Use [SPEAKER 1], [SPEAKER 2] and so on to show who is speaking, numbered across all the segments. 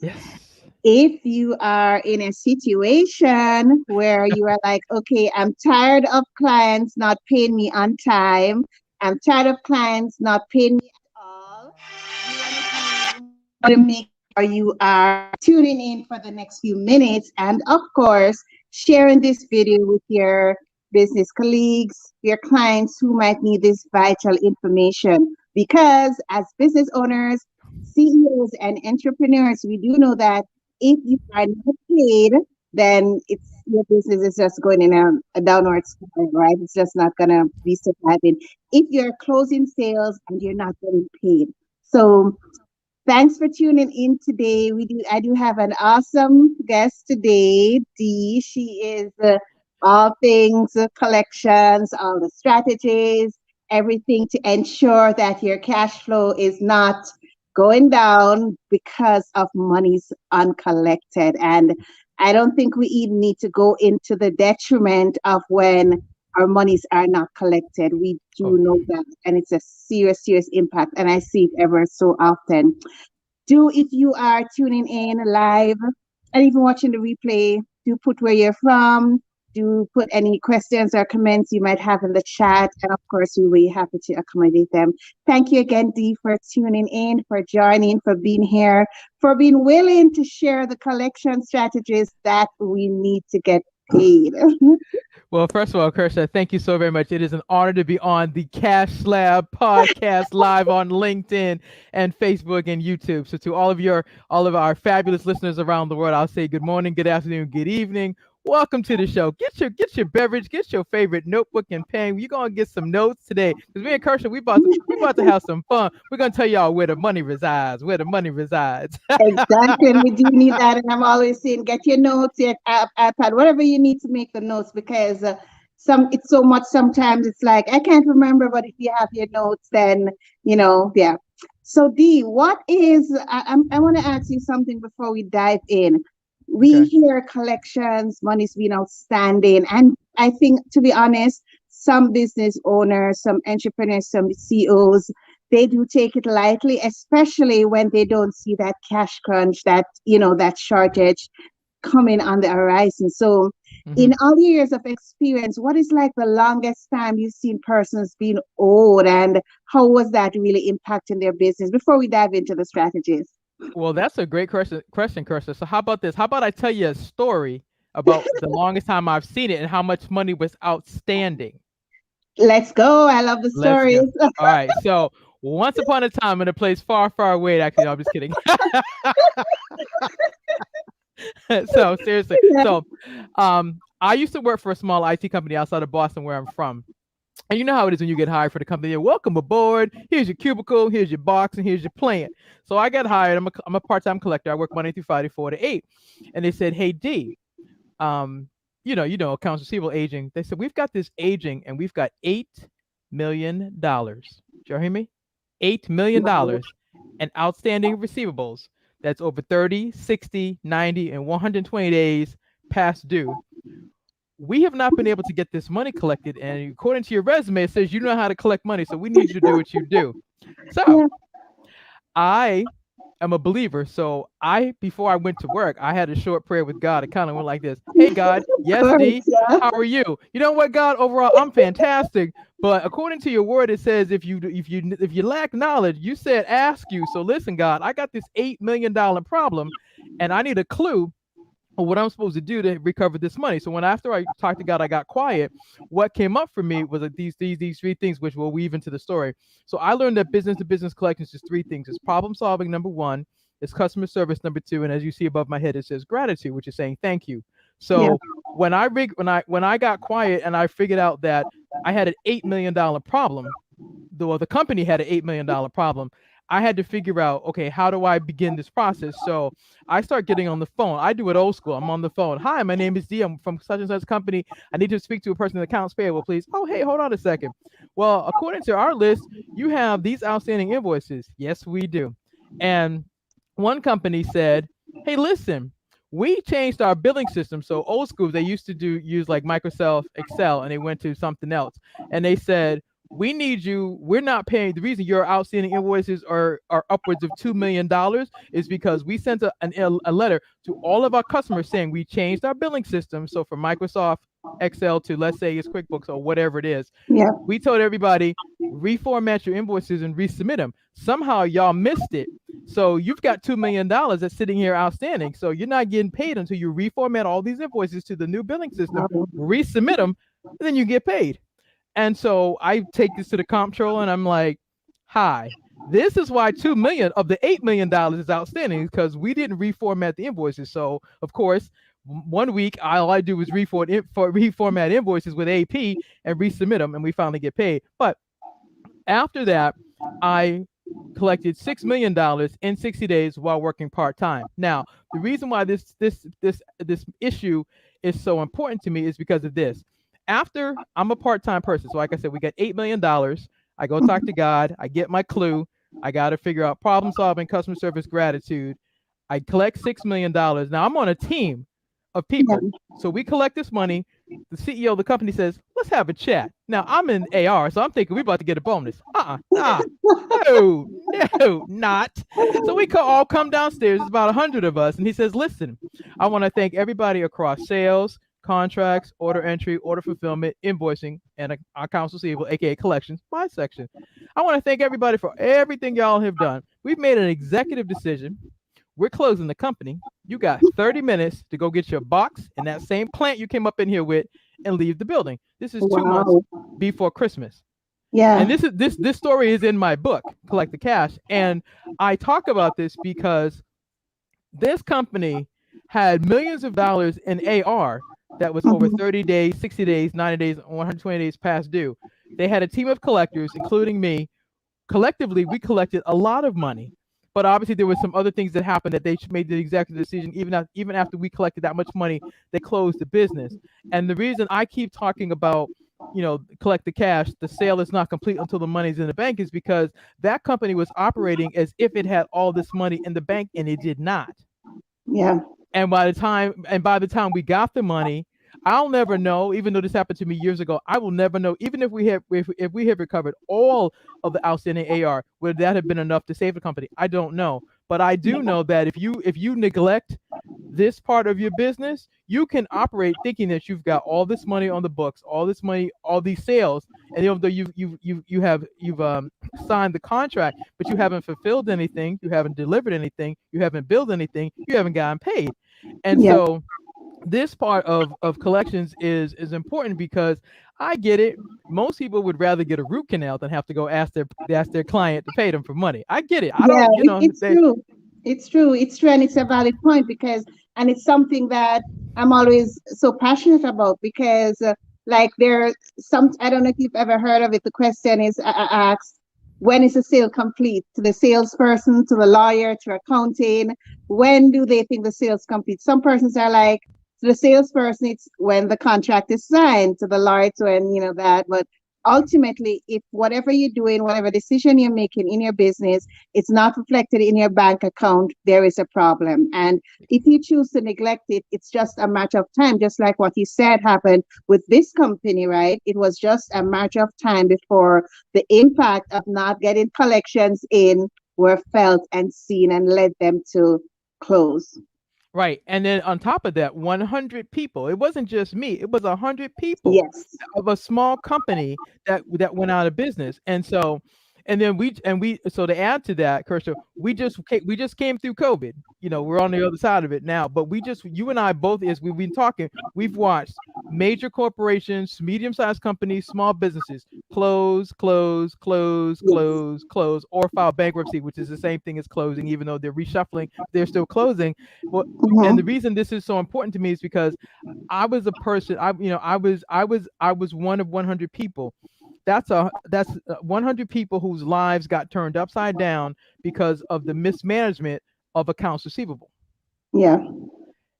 [SPEAKER 1] Yes.
[SPEAKER 2] If you are in a situation where you are like, okay, I'm tired of clients not paying me on time, I'm tired of clients not paying me at all, you want to make sure you are tuning in for the next few minutes and, of course, sharing this video with your business colleagues, your clients who might need this vital information. Because as business owners, CEOs, and entrepreneurs, we do know that if you are not paid, then it's your business is just going in a downward spiral, right? It's just not gonna be surviving. If you're closing sales and you're not getting paid. So thanks for tuning in today. I do have an awesome guest today, Dee. She is all things collections, all the strategies, everything to ensure that your cash flow is not going down because of monies uncollected. And I don't think we even need to go into the detriment of when our monies are not collected. We do
[SPEAKER 1] Oh,
[SPEAKER 2] know that, and it's a serious, serious impact. And I see it ever so often. Do, if you are tuning in live and even watching the replay, do put where you're from. Do put any questions or comments you might have in the chat. And of course, we'll be happy to accommodate them. Thank you again, Dee, for tuning in, for joining, for being here, for being willing to share the collection strategies that we need to get paid.
[SPEAKER 1] well, first of all, Kersha, thank you so very much. It is an honor to be on the Cash Slab podcast live on LinkedIn and Facebook and YouTube. So to all of our fabulous listeners around the world, I'll say good morning, good afternoon, good evening. Welcome to the show. Get your beverage, get your favorite notebook and pen. You're gonna get some notes today. Because me and Kersha, we about to have some fun. We're gonna tell y'all where the money resides, where the money resides.
[SPEAKER 2] Exactly, and we do need that. And I'm always saying, get your notes, your iPad, whatever you need to make the notes, because some it's so much. Sometimes it's like I can't remember, but if you have your notes, then yeah. So Dee, what is? I want to ask you something before we dive in. We
[SPEAKER 1] Okay.
[SPEAKER 2] hear collections, money's been outstanding, and I think, to be honest, some business owners, some entrepreneurs, some CEOs, they do take it lightly, especially when they don't see that cash crunch, that shortage coming on the horizon. So,
[SPEAKER 1] Mm-hmm.
[SPEAKER 2] in all your years of experience, what is like the longest time you've seen persons being owed, and how was that really impacting their business? Before we dive into the strategies,
[SPEAKER 1] Well, that's a great question, Cursor. So how about this? How about I tell you a story about the longest time I've seen it and how much money was outstanding?
[SPEAKER 2] let's go. I love the
[SPEAKER 1] Let's go.
[SPEAKER 2] stories.
[SPEAKER 1] All right. So once upon a time in a place far, far away, actually, no, I'm just kidding. So seriously. So I used to work for a small IT company outside of Boston where I'm from. And you know how it is when you get hired for the company. Welcome aboard. Here's your cubicle. Here's your box, and here's your plan. So I got hired. I'm a part-time collector. I work Monday through Friday, 4 to 8. And they said, "Hey D, accounts receivable aging." They said we've got this aging, and we've got $8 million. Did you hear me? $8 million and outstanding receivables. That's over 30, 60, 90, and 120 days past due. We have not been able to get this money collected. And according to your resume, it says you know how to collect money. So we need you to do what you do. So
[SPEAKER 2] Yeah,
[SPEAKER 1] I am a believer. So before I went to work, I had a short prayer with God. It kind of went like this: Hey, God,
[SPEAKER 2] of
[SPEAKER 1] yes,
[SPEAKER 2] course.
[SPEAKER 1] D,
[SPEAKER 2] Yeah.
[SPEAKER 1] how are you? You know what, God? Overall, I'm fantastic. But according to your word, it says if you lack knowledge, you said ask you. So listen, God, I got this $8 million problem, and I need a clue what I'm supposed to do to recover this money. So after I talked to God, I got quiet. What came up for me was that these three things, which will weave into the story. So I learned that business to business collections is three things: it's problem solving, number one; it's customer service, number two; and as you see above my head, it says gratitude, which is saying thank you.
[SPEAKER 2] Yeah.
[SPEAKER 1] So when I got quiet and I figured out that I had an $8 million problem, though the company had an $8 million problem, I had to figure out, okay, how do I begin this process? So I start getting on the phone. I do it old school. I'm on the phone. Hi, my name is D. I'm from such and such company. I need to speak to a person in accounts payable, please. Oh, hey, hold on a second. Well, according to our list, you have these outstanding invoices. Yes, we do. And one company said, hey, listen, we changed our billing system. So old school, they used to use like Microsoft Excel, and they went to something else. And they said, we need you. We're not paying. The reason your outstanding invoices are upwards of $2 million is because we sent a letter to all of our customers saying we changed our billing system. So from Microsoft Excel to, let's say, it's QuickBooks or whatever it is,
[SPEAKER 2] Yeah.
[SPEAKER 1] we told everybody reformat your invoices and resubmit them. Somehow y'all missed it. So you've got $2 million that's sitting here outstanding. So you're not getting paid until you reformat all these invoices to the new billing system, resubmit them, and then you get paid. And so I take this to the comptroller and I'm like, hi, this is why 2 million of the $8 million is outstanding, because we didn't reformat the invoices. So of course, one week all I do is reformat invoices with AP and resubmit them, and we finally get paid. But after that, I collected $6 million in 60 days while working part-time. Now, the reason why this issue is so important to me is because of this. After I'm a part-time person, so like I said, we got $8 million. I go talk to God. I get my clue. I got to figure out problem solving, customer service, gratitude. I collect $6 million. Now I'm on a team of people. So we collect this money. The CEO of the company says, let's have a chat. Now I'm in AR, so I'm thinking we're about to get a bonus. Nah, no, not. So we all come downstairs. It's about 100 of us. And he says, listen, I want to thank everybody across sales, contracts, order entry, order fulfillment, invoicing, and accounts receivable, aka collections, my section. I want to thank everybody for everything y'all have done. We've made an executive decision. We're closing the company. You got 30 minutes to go get your box in that same plant you came up in here with and leave the building. This is 2 months before Christmas.
[SPEAKER 2] Yeah.
[SPEAKER 1] And this story is in my book, Collect the Cash. And I talk about this because this company had millions of dollars in AR that was over 30 days, 60 days, 90 days, 120 days past due. They had a team of collectors, including me. Collectively, we collected a lot of money. But obviously, there were some other things that happened that they made the executive decision. Even after we collected that much money, they closed the business. And the reason I keep talking about, collect the cash, the sale is not complete until the money's in the bank, is because that company was operating as if it had all this money in the bank, and it did not.
[SPEAKER 2] Yeah.
[SPEAKER 1] And by the time we got the money, I'll never know. Even though this happened to me years ago, I will never know. Even if we have recovered all of the outstanding AR, would that have been enough to save the company? I don't know. But I do know that if you neglect this part of your business, you can operate thinking that you've got all this money on the books, all this money, all these sales, and even though you've signed the contract, but you haven't fulfilled anything, you haven't delivered anything, you haven't billed anything, you haven't gotten paid. And
[SPEAKER 2] Yeah.
[SPEAKER 1] so this part of collections is important, because I get it. Most people would rather get a root canal than have to go ask their client to pay them for money. I get it. I
[SPEAKER 2] Yeah,
[SPEAKER 1] don't,
[SPEAKER 2] it's true. It's true. It's true. And it's a valid point because, and it's something that I'm always so passionate about because, like, there some, I don't know if you've ever heard of it. The question is asked, when is the sale complete? To the salesperson, to the lawyer, to accounting. When do they think the sale's complete? Some persons are like, to the salesperson, it's when the contract is signed. To the lawyer, it's when, that. But ultimately, if whatever you're doing, whatever decision you're making in your business, it's not reflected in your bank account, there is a problem. And if you choose to neglect it, it's just a matter of time, just like what you said happened with this company, right? It was just a matter of time before the impact of not getting collections in were felt and seen and led them to close.
[SPEAKER 1] Right. And then on top of that, 100 people. It wasn't just me. It was 100 people
[SPEAKER 2] Yes.
[SPEAKER 1] of a small company that went out of business. And so, and then so to add to that, Kirsha, we just came through COVID. We're on the other side of it now. But you and I both, as we've been talking, we've watched major corporations, medium-sized companies, small businesses close, close, close, close, close, or file bankruptcy, which is the same thing as closing, even though they're reshuffling, they're still closing. Well, and the reason this is so important to me is because I was a person. I was one of 100 people. That's 100 people whose lives got turned upside down because of the mismanagement of accounts receivable.
[SPEAKER 2] Yeah.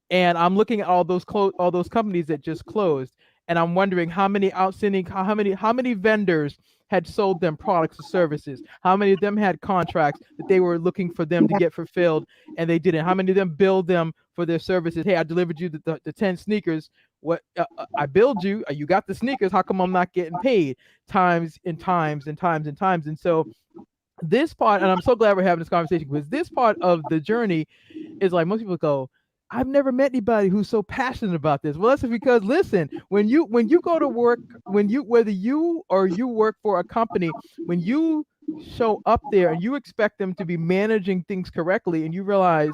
[SPEAKER 1] And I'm looking at all those companies that just closed, and I'm wondering how many vendors had sold them products or services, how many of them had contracts that they were looking for them to get fulfilled and they didn't, how many of them billed them for their services. Hey, I delivered you the 10 sneakers. What I billed you, you got the sneakers. How come I'm not getting paid? Times and times and times and times. And so this part, and I'm so glad we're having this conversation because this part of the journey is like most people go, I've never met anybody who's so passionate about this. Well, that's because listen, when you go to work, when you whether you or you work for a company, when you show up there and you expect them to be managing things correctly and you realize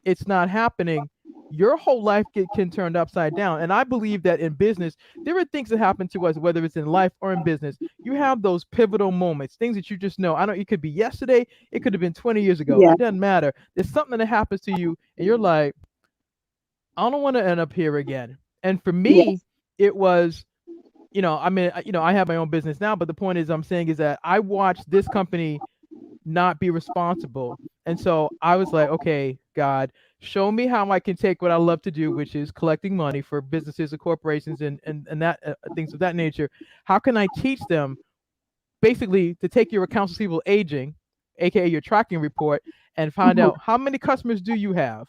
[SPEAKER 1] it's not happening, your whole life can turn upside down. And I believe that in business, there are things that happen to us, whether it's in life or in business. You have those pivotal moments, things that you just know. I don't, it could be yesterday, it could have been 20 years ago.
[SPEAKER 2] Yeah.
[SPEAKER 1] It doesn't matter. There's something that happens to you, and you're like, I don't want to end up here again. And for me,
[SPEAKER 2] Yes.
[SPEAKER 1] it was, I mean, I have my own business now, but the point is, I'm saying is that I watched this company not be responsible. And so I was like, okay, God, show me how I can take what I love to do, which is collecting money for businesses and corporations and that things of that nature. How can I teach them basically to take your accounts receivable aging, aka your tracking report, and find
[SPEAKER 2] Mhm.
[SPEAKER 1] out how many customers do you have,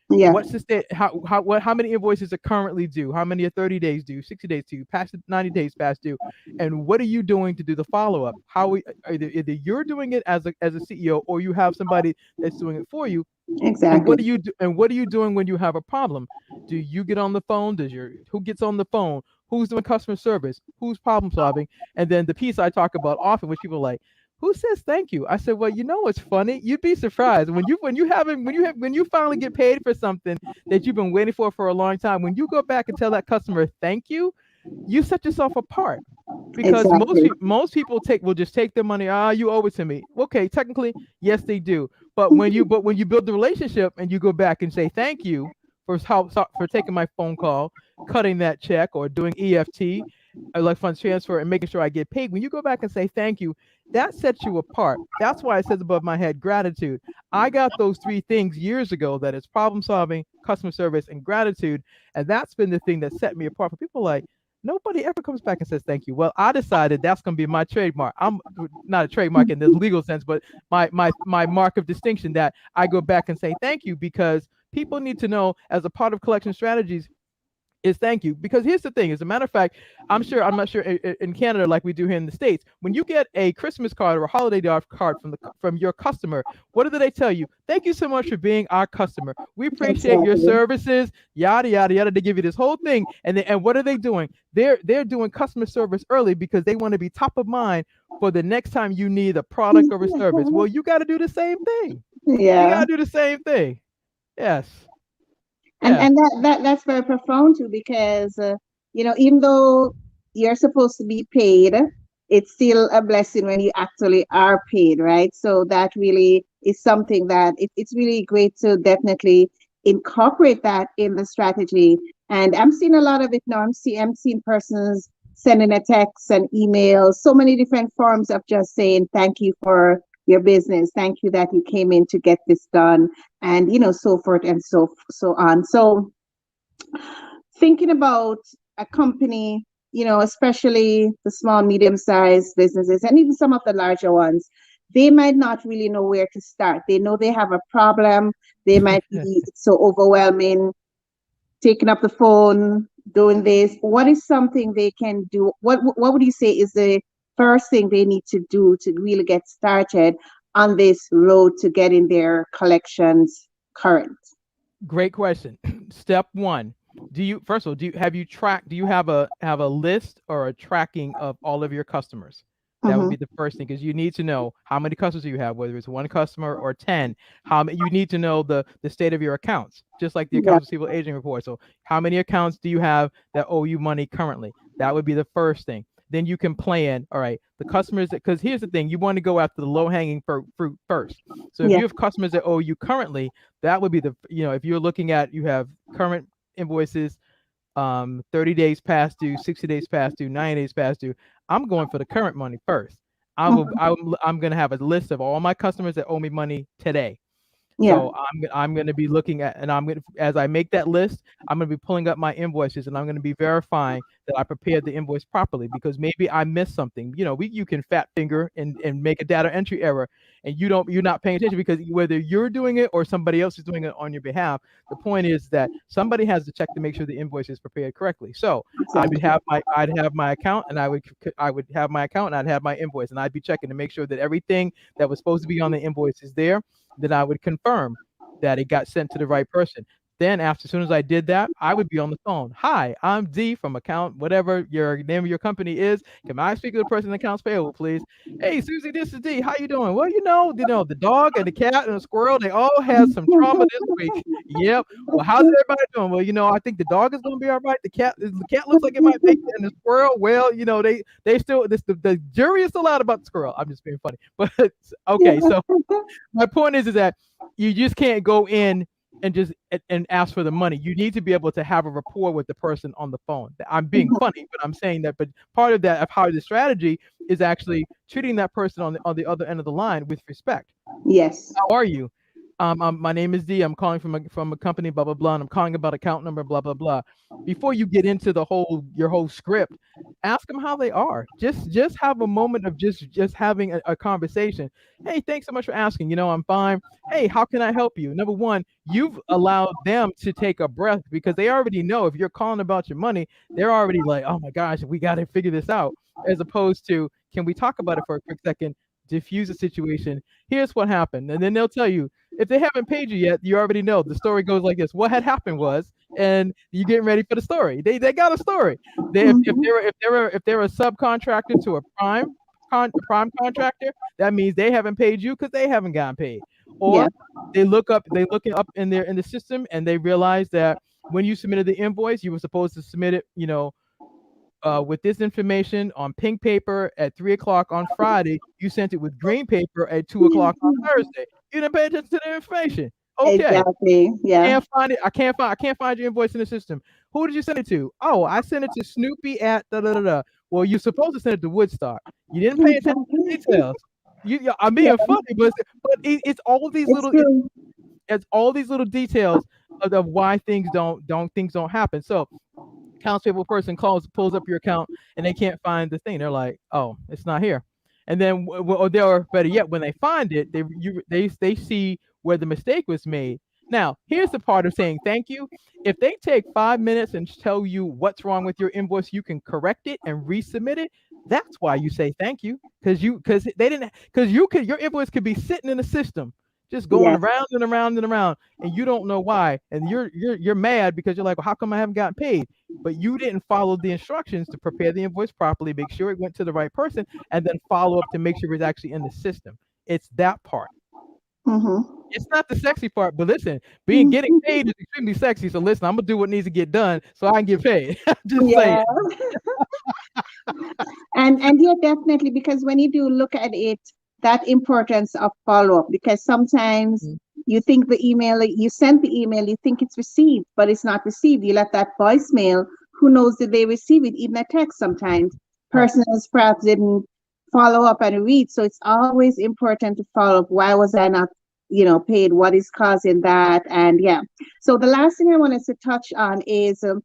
[SPEAKER 2] Yeah.
[SPEAKER 1] what's the state, how many invoices are currently due, how many are 30 days due, 60 days due, past 90 days past due, and what are you doing to do the follow-up? Either you're doing it as a CEO or you have somebody that's doing it for you. And
[SPEAKER 2] Exactly.
[SPEAKER 1] what are you doing when you have a problem? Do you get on the phone? Who gets on the phone? Who's doing customer service? Who's problem solving? And then the piece I talk about often, which people are like, who says thank you? I said, well, it's funny. You'd be surprised when you finally get paid for something that you've been waiting for a long time. When you go back and tell that customer thank you set yourself apart because
[SPEAKER 2] Exactly.
[SPEAKER 1] most people will just take their money. You owe it to me. Okay, technically, yes, they do. But when you build the relationship and you go back and say thank you for taking my phone call, cutting that check, or doing EFT, like funds transfer, and making sure I get paid. When you go back and say thank you, that sets you apart. That's why it says above my head gratitude. I got those three things years ago. That is problem solving, customer service, and gratitude, and that's been the thing that set me apart. For people like nobody ever comes back and says thank you. Well, I decided that's going to be my trademark. I'm not a trademark in this legal sense, but my mark of distinction that I go back and say thank you because people need to know as a part of collection strategies is thank you. Because here's the thing: as a matter of fact, I'm not sure in Canada like we do here in the States. When you get a Christmas card or a holiday card from your customer, what do they tell you? Thank you so much for being our customer. We appreciate your
[SPEAKER 2] Exactly.
[SPEAKER 1] services. Yada yada yada. They give you this whole thing, and what are they doing? They're doing customer service early because they want to be top of mind for the next time you need a product or a service. Well, you got to do the same thing. You
[SPEAKER 2] Yeah.
[SPEAKER 1] got to do the same thing. Yes.
[SPEAKER 2] and
[SPEAKER 1] Yeah.
[SPEAKER 2] and that's very profound too, because even though you're supposed to be paid, it's still a blessing when you actually are paid, right? So that really is something that it's really great to definitely incorporate that in the strategy. And I'm seeing a lot of it now. I'm seeing persons sending a text and email, so many different forms of just saying thank you for your business, thank you that you came in to get this done, and so forth and so on. So thinking about a company, especially the small medium sized businesses and even some of the larger ones, they might not really know where to start. They know they have a problem, they might be so overwhelming, taking up the phone, doing this. What is something they can do? What would you say is the first thing they need to do to really get started on this road to getting their collections current?
[SPEAKER 1] Great question. Step one. Do you first of all do you have a list or a tracking of all of your customers? That would
[SPEAKER 2] Mm-hmm.
[SPEAKER 1] be the first thing because you need to know how many customers you have, whether it's one customer or 10. How many you need to know the state of your accounts, just like the
[SPEAKER 2] Yeah.
[SPEAKER 1] accounts receivable aging report. So how many accounts do you have that owe you money currently? That would be the first thing. Then you can plan, all right, the customers because here's the thing, you want to go after the low hanging fruit first. So if
[SPEAKER 2] Yeah.
[SPEAKER 1] you have customers that owe you currently, that would be if you're looking at you have current invoices, 30 days past due, 60 days past due, 90 days past due. I'm going for the current money first.
[SPEAKER 2] Mhm.
[SPEAKER 1] I'm going to have a list of all my customers that owe me money today.
[SPEAKER 2] Yeah.
[SPEAKER 1] So I'm going to be looking at, and I'm going to, as I make that list, I'm going to be pulling up my invoices, and I'm going to be verifying that I prepared the invoice properly, because maybe I missed something. You can fat finger and make a data entry error, and you're not paying attention, because whether you're doing it or somebody else is doing it on your behalf, the point is that somebody has to check to make sure the invoice is prepared correctly. So
[SPEAKER 2] Exactly.
[SPEAKER 1] I'd have my account, and I would have my account, and I'd have my invoice, and I'd be checking to make sure that everything that was supposed to be on the invoice is there. Then I would confirm that it got sent to the right person. Then as soon as I did that, I would be on the phone. Hi, I'm D from account, whatever your name of your company is. Can I speak to the person in accounts payable, please? Hey, Susie, this is D. How you doing? Well, the dog and the cat and the squirrel, they all had some trauma this week. Yep. Well, how's everybody doing? Well, I think the dog is gonna be all right. The cat looks like it might make it, and the squirrel, well, they still the jury is still out about the squirrel. I'm just being funny. But okay, so my point is that you just can't go in and just and ask for the money. You need to be able to have a rapport with the person on the phone. I'm being funny, but I'm saying that. But part of that, of how the strategy is actually treating that person on the other end of the line with respect.
[SPEAKER 2] Yes.
[SPEAKER 1] How are you? My name is D. I'm calling from a company, blah blah blah, and I'm calling about account number, blah blah blah. Before you get into your whole script, ask them how they are. Just have a moment of just having a conversation. Hey, thanks so much for asking. I'm fine. Hey, how can I help you? Number one, you've allowed them to take a breath, because they already know if you're calling about your money, they're already like, oh my gosh, we got to figure this out. As opposed to, can we talk about it for a quick second? Diffuse the situation. Here's what happened, and then they'll tell you. If they haven't paid you yet, you already know the story goes like this. What had happened was, and you're getting ready for the story. They got a story. If they're a subcontractor to a prime contractor, that means they haven't paid you because they haven't gotten paid.
[SPEAKER 2] Yeah.
[SPEAKER 1] Or they look it up in the system, and they realize that when you submitted the invoice, you were supposed to submit it, with this information on pink paper at 3 o'clock on Friday. You sent it with green paper at 2 o'clock on Thursday. You didn't pay attention to the information. Okay.
[SPEAKER 2] Exactly. Yeah.
[SPEAKER 1] Can't find it. I can't find your invoice in the system. Who did you send it to? Oh, I sent it to Snoopy at da da da da. Well, you're supposed to send it to Woodstock. You didn't pay attention to the details. I'm
[SPEAKER 2] Yeah.
[SPEAKER 1] being funny, but it's all these
[SPEAKER 2] It's
[SPEAKER 1] little
[SPEAKER 2] true.
[SPEAKER 1] it's all these little details of why things don't happen. So accounts payable person pulls up your account, and they can't find the thing. They're like, oh, it's not here. And then, or better yet, when they find it, they see where the mistake was made. Now, here's the part of saying thank you. If they take 5 minutes and tell you what's wrong with your invoice, you can correct it and resubmit it. That's why you say thank you, because your invoice could be sitting in the system, just going
[SPEAKER 2] Yes.
[SPEAKER 1] around and around and around, and you don't know why, and you're mad because you're like, well, how come I haven't gotten paid? But you didn't follow the instructions to prepare the invoice properly, make sure it went to the right person, and then follow up to make sure it's actually in the system. It's that part.
[SPEAKER 2] Mm-hmm.
[SPEAKER 1] It's not the sexy part, but listen, getting paid is extremely sexy. So listen, I'm gonna do what needs to get done so I can get paid. Just saying.
[SPEAKER 2] Yeah. And yeah, definitely, because when you do look at it, that importance of follow up, because sometimes
[SPEAKER 1] Mhm.
[SPEAKER 2] you think you sent the email, you think it's received, but it's not received. You left that voicemail. Who knows did they receive it? Even a text sometimes.
[SPEAKER 1] Right.
[SPEAKER 2] Persons perhaps didn't follow up and read. So it's always important to follow up. Why was I not, paid? What is causing that? And yeah. So the last thing I wanted to touch on is
[SPEAKER 1] There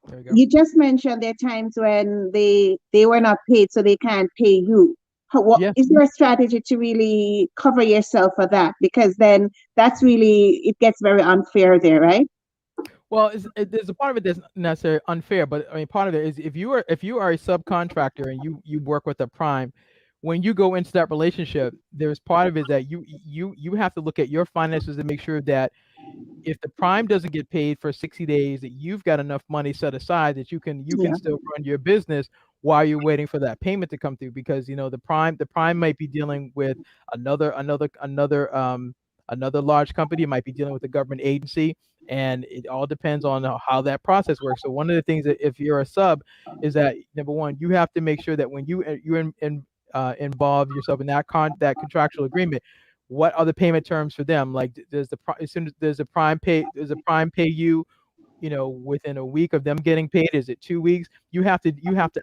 [SPEAKER 1] we go.
[SPEAKER 2] you just mentioned there are times when they were not paid, so they can't pay you. What
[SPEAKER 1] Yeah.
[SPEAKER 2] is there a strategy to really cover yourself for that? Because then that's really, it gets very unfair there, right?
[SPEAKER 1] Well, there's a part of it that's not necessarily unfair, but I mean, part of it is if you are a subcontractor and you work with a prime, when you go into that relationship, there's part of it that you have to look at your finances and make sure that if the prime doesn't get paid for 60 days, that you've got enough money set aside that you can
[SPEAKER 2] Yeah.
[SPEAKER 1] still run your business while you're waiting for that payment to come through, because the prime might be dealing with another large company. It might be dealing with a government agency, and it all depends on how that process works. So one of the things that if you're a sub is that, number one, you have to make sure that when involve yourself in that contractual agreement, what are the payment terms for them? Like, as soon as there's a prime pay you, within a week of them getting paid? Is it 2 weeks? You have to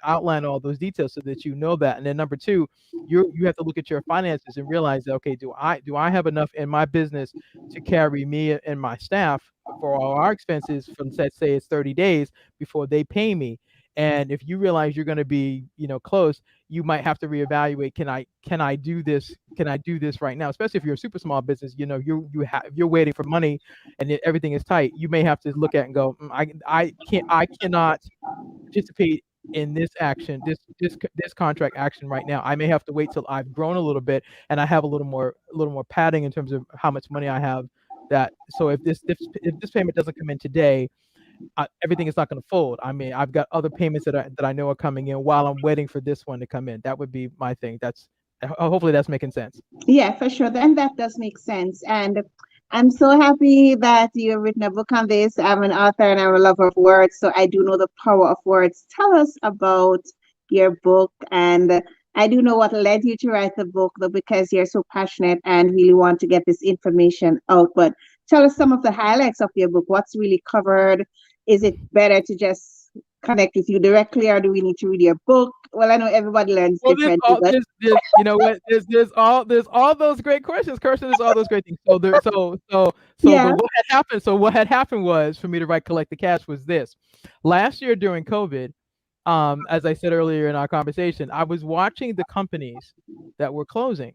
[SPEAKER 1] outline all those details so that you know that. And then number two, you have to look at your finances and realize that, okay, do I have enough in my business to carry me and my staff for all our expenses from, let's say it's 30 days before they pay me? And if you realize you're going to be, close, you might have to reevaluate. Can I do this? Can I do this right now? Especially if you're a super small business, if you're waiting for money and everything is tight, you may have to look at and go, I cannot participate in this action, this contract action right now. I may have to wait till I've grown a little bit and I have a little more padding in terms of how much money I have. That so if this payment doesn't come in today, everything is not going to fold. I mean, I've got other payments that I know are coming in while I'm waiting for this one to come in. That would be my thing. Hopefully that's making sense.
[SPEAKER 2] Yeah, for sure. And that does make sense. And I'm so happy that you've written a book on this. I'm an author and I'm a lover of words, so I do know the power of words. Tell us about your book. And I do know what led you to write the book, though, because you're so passionate and really want to get this information out. But tell us some of the highlights of your book. What's really covered? Is it better to just connect with you directly, or do we need to read your book? Well, I know everybody learns
[SPEAKER 1] Well, there's
[SPEAKER 2] differently,
[SPEAKER 1] all
[SPEAKER 2] but
[SPEAKER 1] there's you know what there's all those great questions, Kirsten. There's all those great things.
[SPEAKER 2] yeah.
[SPEAKER 1] But what had happened was for me to write Collect the Cash was this. Last year during COVID, as I said earlier in our conversation, I was watching the companies that were closing,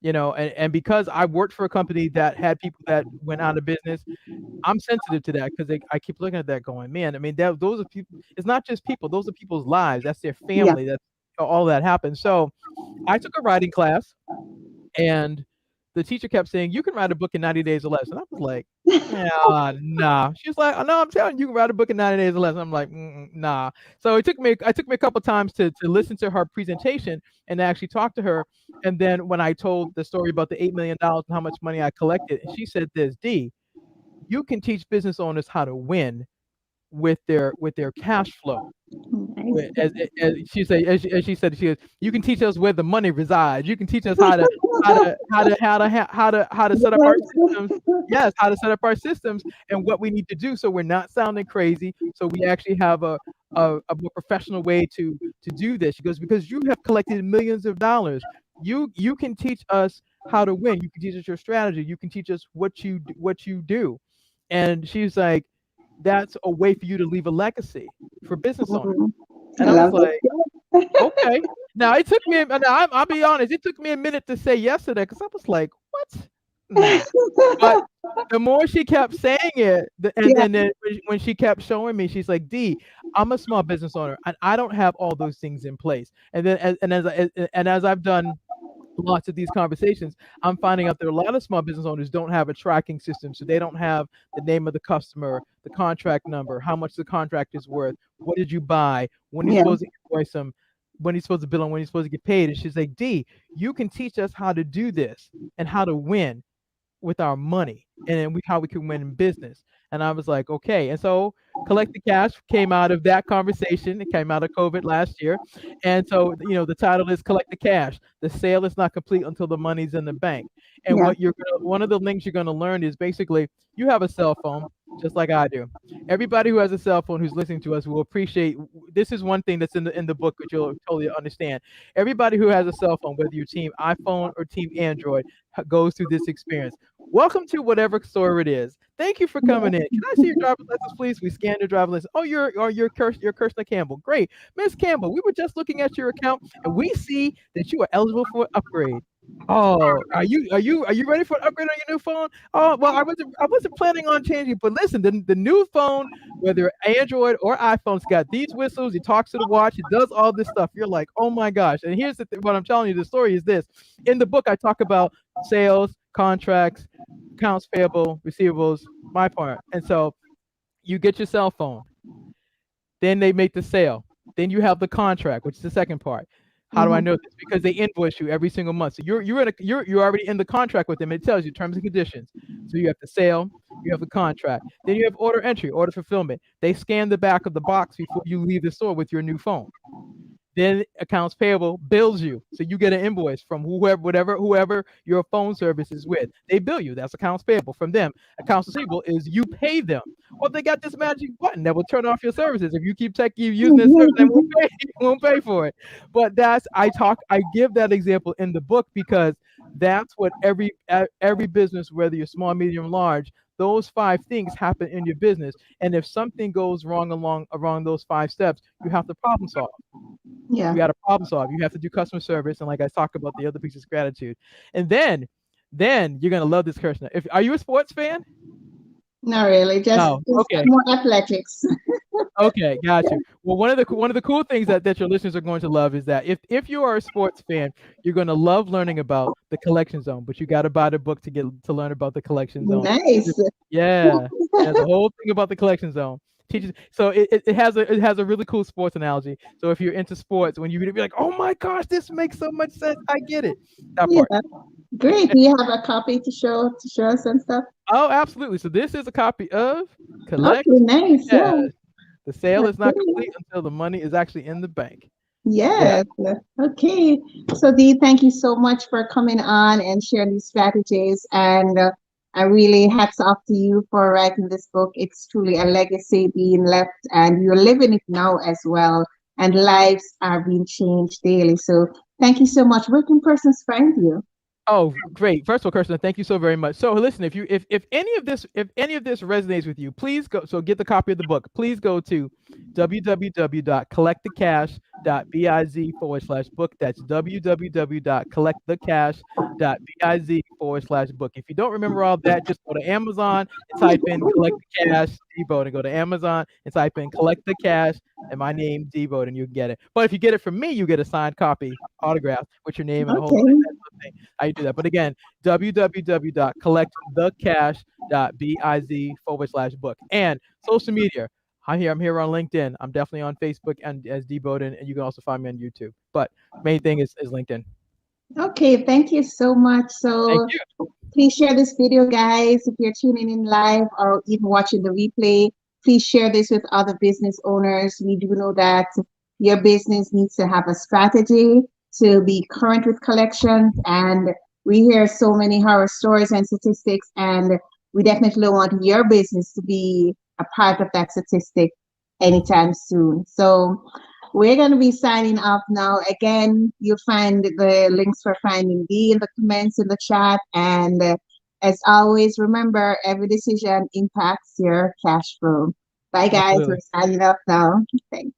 [SPEAKER 1] and because I worked for a company that had people that went out of business, I'm sensitive to that because I keep looking at that going, man. I mean, those are people. It's not just people; those are people's lives. That's their
[SPEAKER 2] Yeah.
[SPEAKER 1] family. That's all that happens. So I took a writing class, and the teacher kept saying, "You can write a book in 90 days or less." And I was like, "Yeah, nah." She was like, "Oh, no, I'm telling you, you can write a book in 90 days or less." And I'm like, "Nah." So it took me a couple times to listen to her presentation and to actually talk to her. And then when I told the story about the $8 million and how much money I collected, and she said this, "D, you can teach business owners how to win with their cash flow."
[SPEAKER 2] Nice.
[SPEAKER 1] She goes, you can teach us where the money resides. You can teach us how to set up our systems. Yes, how to set up our systems and what we need to do so we're not sounding crazy. So we actually have a more professional way to do this. She goes, because you have collected millions of dollars. You can teach us how to win. You can teach us your strategy. You can teach us what you do. And she's like, that's a way for you to leave a legacy for business owners.
[SPEAKER 2] Mhm. I
[SPEAKER 1] And I was
[SPEAKER 2] love
[SPEAKER 1] like, okay. Now it took me. Now I'll be honest. It took me a minute to say yes to that because I was like, what? Nah. But
[SPEAKER 2] that.
[SPEAKER 1] the more she kept saying it, and
[SPEAKER 2] Yeah.
[SPEAKER 1] then when she kept showing me, she's like, "D, I'm a small business owner, and I don't have all those things in place." And then as I've done lots of these conversations, I'm finding out that a lot of small business owners don't have a tracking system. So they don't have the name of the customer, the contract number, how much the contract is worth, what did you buy, when you're
[SPEAKER 2] Yeah.
[SPEAKER 1] supposed to invoice them, when you're supposed to bill them, when you're supposed to get paid. And she's like, D, you can teach us how to do this and how to win with our money and then how we can win in business. And I was like, okay. And so Collect the Cash came out of that conversation. It came out of COVID last year. And so, the title is Collect the Cash. The sale is not complete until the money's in the bank. And
[SPEAKER 2] Yeah.
[SPEAKER 1] one of the things you're going to learn is basically you have a cell phone just like I do. Everybody who has a cell phone who's listening to us will appreciate this is one thing that's in the book which you'll totally understand. Everybody who has a cell phone, whether you're team iPhone or team Android, goes through this experience. Welcome to whatever store it is. Thank you for coming in. Can I see your driver's license, please? We scan your driver's license. Oh, you're Kirsten Campbell. Great. Miss Campbell, we were just looking at your account and we see that you are eligible for an upgrade. Oh, are you ready for an upgrade on your new phone? Oh, well, I wasn't planning on changing, but listen, the new phone, whether Android or iPhone's got these whistles, it talks to the watch, it does all this stuff. You're like, oh my gosh. And here's what I'm telling you, the story is this. In the book, I talk about sales, contracts, accounts payable, receivables, my part. And so you get your cell phone, then they make the sale. Then you have the contract, which is the second part. How do I
[SPEAKER 2] Mhm.
[SPEAKER 1] know this? Because they invoice you every single month. So you're already in the contract with them. It tells you terms and conditions. So you have the sale, you have the contract, then you have order entry, order fulfillment. They scan the back of the box before you leave the store with your new phone. Then accounts payable bills you. So you get an invoice from whoever your phone service is with. They bill you. That's accounts payable from them. Accounts receivable is you pay them. Or they got this magic button that will turn off your services. If you keep using this service, they won't pay, won't pay for it. But I give that example in the book because that's what every business, whether you're small, medium, large, those 5 things happen in your business. And if something goes wrong along those 5 steps, you have to problem solve.
[SPEAKER 2] Yeah.
[SPEAKER 1] You got to problem solve. You have to do customer service, and like I talk about the other piece is gratitude. And then you're gonna love this person. If Are you a sports fan?
[SPEAKER 2] Not really.
[SPEAKER 1] No.
[SPEAKER 2] Just
[SPEAKER 1] Okay.
[SPEAKER 2] more athletics.
[SPEAKER 1] Okay, got you. Well, one of the cool things that your listeners are going to love is that if you are a sports fan, you're going to love learning about the collection zone. But you got to buy the book to learn about the collection zone.
[SPEAKER 2] Nice.
[SPEAKER 1] Yeah, there's a whole thing about the collection zone. Teaches so it has a really cool sports analogy. So if you're into sports, when you read it, be like, oh my gosh, this makes so much sense. I get it. That
[SPEAKER 2] Yeah.
[SPEAKER 1] part.
[SPEAKER 2] Great. Do you have a copy to show us and stuff?
[SPEAKER 1] Oh, absolutely. So this is a copy of Collect.
[SPEAKER 2] Okay, nice.
[SPEAKER 1] Yeah,
[SPEAKER 2] Yeah.
[SPEAKER 1] the sale is not
[SPEAKER 2] Okay.
[SPEAKER 1] complete until the money is actually in the bank. Yeah.
[SPEAKER 2] Yes. Okay. So Dee, thank you so much for coming on and sharing these strategies. And I really hats off to you for writing this book. It's truly a legacy being left, and you're living it now as well. And lives are being changed daily. So thank you so much. Where can persons find you?
[SPEAKER 1] Oh, great. First of all, Kirsten, thank you so very much. So listen, if any of this resonates with you, please go get the copy of the book. Please go to www.collectthecash.biz/book. That's www.collectthecash.biz/book. If you don't remember all that, just go to Amazon and type in collect the cash Dee Bowden. Go to Amazon and type in collect the cash and my name Dee Bowden, you get it. But if you get it from me, you get a signed copy, autographed with your name and a whole
[SPEAKER 2] Okay.
[SPEAKER 1] thing. How you do that? But again, www.collectthecash.biz/book. And social media. I'm here on LinkedIn. I'm definitely on Facebook and as Dee Bowden, and you can also find me on YouTube. But main thing is LinkedIn.
[SPEAKER 2] Okay. Thank you so much.
[SPEAKER 1] Thank
[SPEAKER 2] So
[SPEAKER 1] you.
[SPEAKER 2] please share this video, guys. If you're tuning in live or even watching the replay, please share this with other business owners. We do know that your business needs to have a strategy to be current with collections. And we hear so many horror stories and statistics, and we definitely don't want your business to be a part of that statistic anytime soon. So we're going to be signing off now. Again, you'll find the links for finding Dee in the comments in the chat. And as always, remember every decision impacts your cash flow. Bye, guys. We're
[SPEAKER 1] Absolutely.
[SPEAKER 2] signing off now. Thanks.